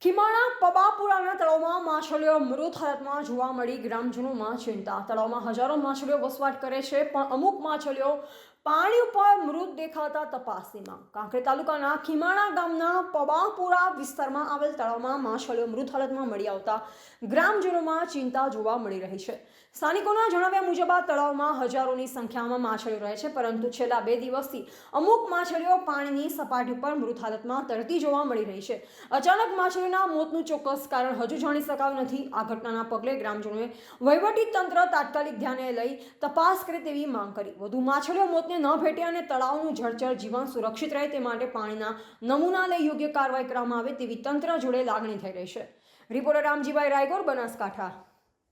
ખીમાણા પબાપુરાના તળાવમાં માછલીઓ મૃત હાલતમાં જોવા મળી ગ્રામજનોમાં ચિંતા. તળાવમાં હજારો માછલીઓ વસવાટ કરે છે, પણ અમુક માછલીઓ પાણી ઉપર મૃત દેખાતા તપાસની માંગ. કાંકરેજ તાલુકાના ખીમાણા ગામના પબાપુરા વિસ્તારમાં આવેલ તળાવમાં માછલીઓ મૃત હાલતમાં મળી આવતા ગ્રામજનોમાં ચિંતા જોવા મળી રહી છે. સ્થાનિકોના જણાવ્યા મુજબ આ તળાવમાં હજારોની સંખ્યામાં માછલીઓ રહે છે, પરંતુ છેલ્લા 2 દિવસથી અમુક માછલીઓ પાણીની સપાટી પર મૃત હાલતમાં તરતી જોવા મળી રહી છે. અચાનક માછલીઓના મોતનું ચોક્કસ કારણ હજુ જાણી શકાયું નથી. આ ઘટનાના પગલે ગ્રામજનોએ વહીવટી તંત્ર તાત્કાલિક ધ્યાને લઈ તપાસ કરે તેવી માંગ કરી. વધુ માછલીઓ મોતને ન ભેટે અને તળાવનું જળચર જીવન સુરક્ષિત રહે તે માટે પાણીના નમૂના લઈ યોગ્ય કાર્યવાહી કરવામાં આવે તેવી તંત્ર જોડે લાગણી થઈ રહી છે. રિપોર્ટર રામજીભાઈ રાયગોર, બનાસકાંઠા.